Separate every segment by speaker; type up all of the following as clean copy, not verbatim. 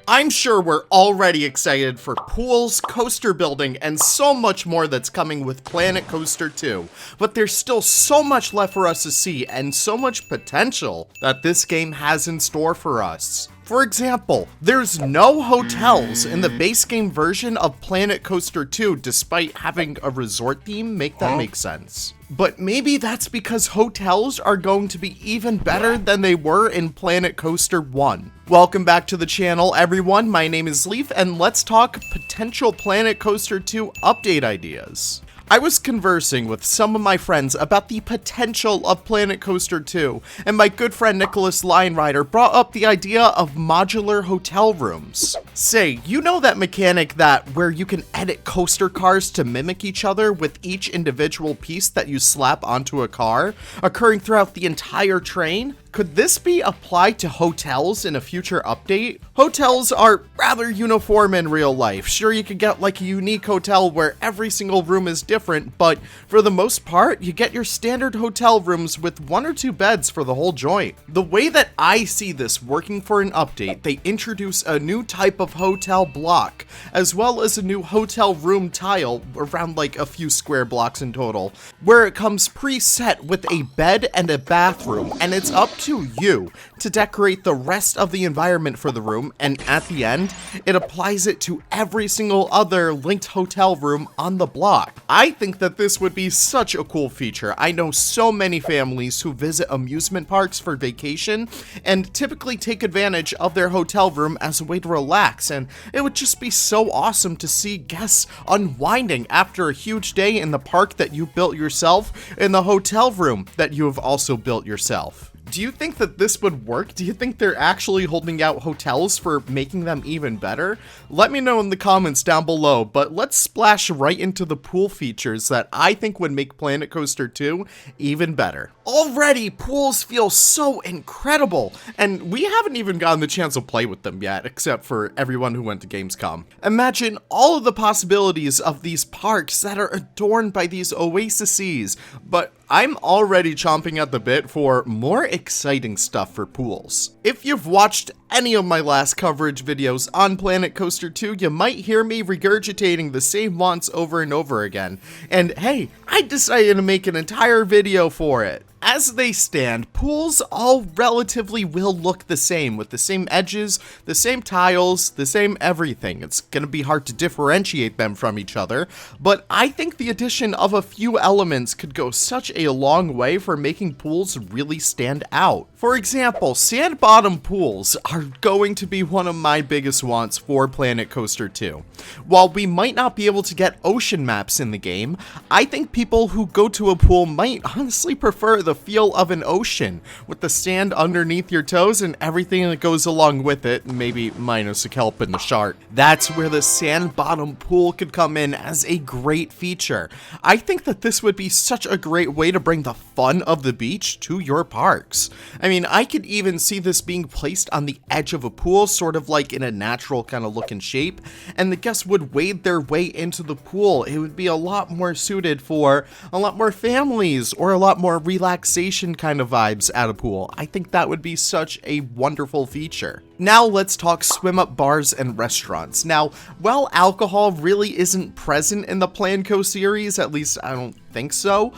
Speaker 1: I'm sure we're already excited for pools, coaster building, and so much more that's coming with Planet Coaster 2, but there's still so much left for us to see and so much potential that this game has in store for us. For example, there's no hotels in the base game version of Planet Coaster 2 despite having a resort theme. Make that make sense. But maybe that's because hotels are going to be even better than they were in Planet Coaster 1. Welcome back to the channel, everyone. My name is Leaf, and let's talk potential Planet Coaster 2 update ideas. I was conversing with some of my friends about the potential of Planet Coaster 2, and my good friend Nicholas Lionrider brought up the idea of modular hotel rooms. Say, you know that mechanic where you can edit coaster cars to mimic each other with each individual piece that you slap onto a car, occurring throughout the entire train? Could this be applied to hotels in a future update? Hotels are rather uniform in real life. Sure, you could get like a unique hotel where every single room is different, but for the most part, you get your standard hotel rooms with 1 or 2 beds for the whole joint. The way that I see this working for an update, they introduce a new type of hotel block, as well as a new hotel room tile, around like a few square blocks in total, where it comes preset with a bed and a bathroom, and it's up to you to decorate the rest of the environment for the room, and at the end, it applies it to every single other linked hotel room on the block. I think that this would be such a cool feature. I know so many families who visit amusement parks for vacation and typically take advantage of their hotel room as a way to relax, and it would just be so awesome to see guests unwinding after a huge day in the park that you built yourself in the hotel room that you have also built yourself. Do you think that this would work? Do you think they're actually holding out hotels for making them even better? Let me know in the comments down below, but let's splash right into the pool features that I think would make Planet Coaster 2 even better. Already, pools feel so incredible, and we haven't even gotten the chance to play with them yet, except for everyone who went to Gamescom. Imagine all of the possibilities of these parks that are adorned by these oases, but I'm already chomping at the bit for more exciting stuff for pools. If you've watched any of my last coverage videos on Planet Coaster 2, you might hear me regurgitating the same wants over and over again. And hey, I decided to make an entire video for it. As they stand, pools all relatively will look the same, with the same edges, the same tiles, the same everything. It's gonna be hard to differentiate them from each other, but I think the addition of a few elements could go such a long way for making pools really stand out. For example, sand bottom pools are going to be one of my biggest wants for Planet Coaster 2. While we might not be able to get ocean maps in the game, I think people who go to a pool might honestly prefer the feel of an ocean, with the sand underneath your toes and everything that goes along with it, maybe minus a kelp and the shark. That's where the sand bottom pool could come in as a great feature. I think that this would be such a great way to bring the fun of the beach to your parks. I mean, I could even see this being placed on the edge of a pool, sort of like in a natural kind of looking shape, and the guests would wade their way into the pool. It would be a lot more suited for a lot more families or a lot more relaxation kind of vibes at a pool. I think that would be such a wonderful feature. Now let's talk swim up bars and restaurants. Now, while alcohol really isn't present in the Planco series, at least I don't think so,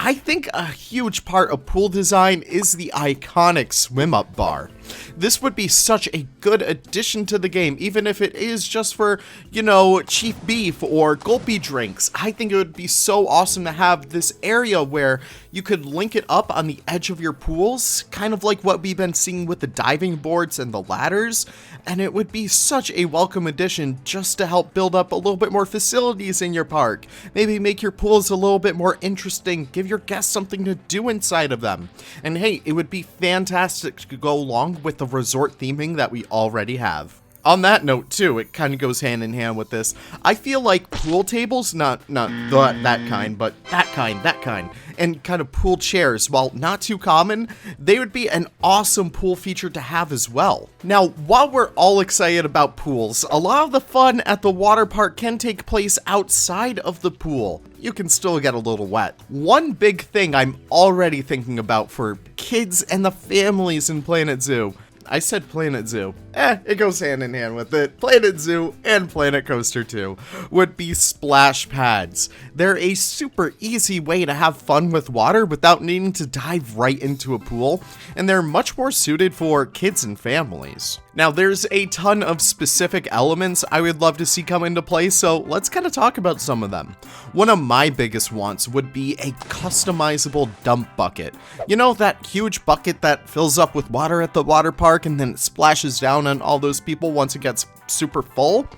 Speaker 1: I think a huge part of pool design is the iconic swim up bar. This would be such a good addition to the game, even if it is just for, you know, cheap beef or gulpy drinks. I think it would be so awesome to have this area where you could link it up on the edge of your pools, kind of like what we've been seeing with the diving boards and the ladders, and it would be such a welcome addition just to help build up a little bit more facilities in your park. Maybe make your pools a little bit more interesting, give your guests something to do inside of them. And hey, it would be fantastic to go along with the resort theming that we already have. On that note, too, it kind of goes hand in hand with this. I feel like pool tables, not that kind, but that kind, and kind of pool chairs, while not too common, they would be an awesome pool feature to have as well. Now, while we're all excited about pools, a lot of the fun at the water park can take place outside of the pool. You can still get a little wet. One big thing I'm already thinking about for kids and the families in Planet Zoo. I said Planet Zoo. it goes hand in hand with it. Planet Zoo and Planet Coaster 2 would be Splashpads. They're a super easy way to have fun with water without needing to dive right into a pool, and they're much more suited for kids and families. Now, there's a ton of specific elements I would love to see come into play, so let's kind of talk about some of them. One of my biggest wants would be a customizable dump bucket. You know, that huge bucket that fills up with water at the water park and then it splashes down on all those people once it gets super full?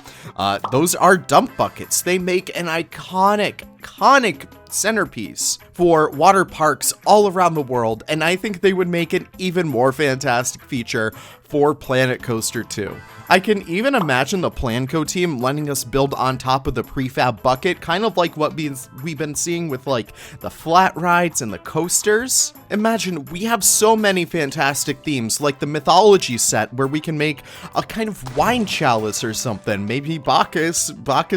Speaker 1: Those are dump buckets. They make an iconic centerpiece for water parks all around the world, and I think they would make an even more fantastic feature for Planet Coaster 2. I can even imagine the Planco team letting us build on top of the prefab bucket, kind of like what we've been seeing with like the flat rides and the coasters. Imagine, we have so many fantastic themes, like the mythology set where we can make a kind of wine chalice or something. Maybe Bacchus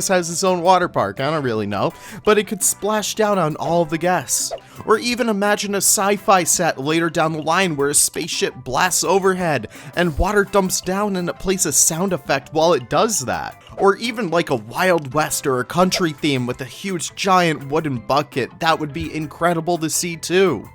Speaker 1: has his own water park, I don't really know, but it could splash down on all of the guests. Or even imagine a sci-fi set later down the line where a spaceship blasts overhead and water dumps down and it plays a sound effect while it does that. Or even like a Wild West or a country theme with a huge giant wooden bucket. That would be incredible to see too.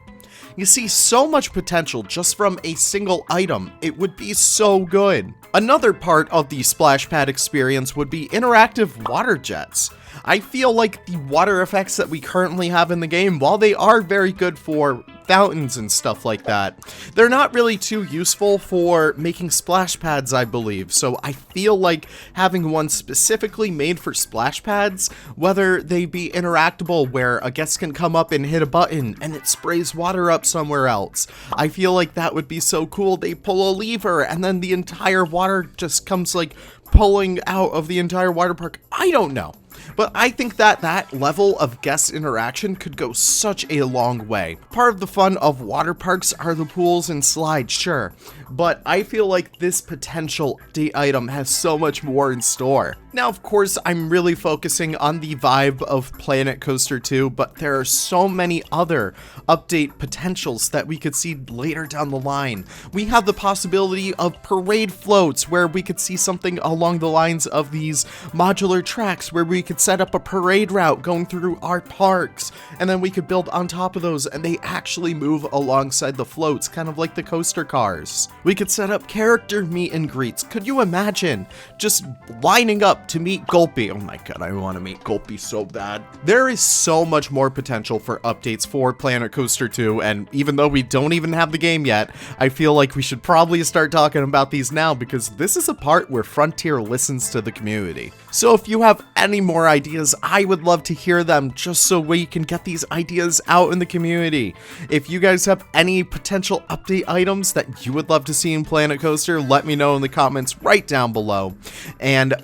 Speaker 1: You see so much potential just from a single item. It would be so good. Another part of the Splashpad experience would be interactive water jets. I feel like the water effects that we currently have in the game, while they are very good for fountains and stuff like that, they're not really too useful for making splash pads, I believe. So I feel like having one specifically made for splash pads, whether they be interactable where a guest can come up and hit a button and it sprays water up somewhere else. I feel like that would be so cool. They pull a lever and then the entire water just comes like pulling out of the entire water park. I don't know. But I think that that level of guest interaction could go such a long way. Part of the fun of water parks are the pools and slides, sure, but I feel like this potential update item has so much more in store. Now, of course, I'm really focusing on the vibe of Planet Coaster 2, but there are so many other update potentials that we could see later down the line. We have the possibility of parade floats, where we could see something along the lines of these modular tracks, where we could set up a parade route going through our parks, and then we could build on top of those, and they actually move alongside the floats, kind of like the coaster cars. We could set up character meet and greets. Could you imagine just lining up to meet Gulpy? Oh my god, I want to meet Gulpy so bad. There is so much more potential for updates for Planet Coaster 2, and even though we don't even have the game yet, I feel like we should probably start talking about these now, because this is a part where Frontier listens to the community. So if you have any more ideas, I would love to hear them, just so we can get these ideas out in the community. If you guys have any potential update items that you would love to see in Planet Coaster, let me know in the comments right down below. And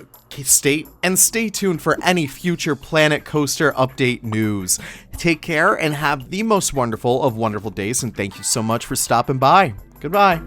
Speaker 1: stay tuned for any future Planet Coaster update news. Take care and have the most wonderful of wonderful days, and thank you so much for stopping by. Goodbye.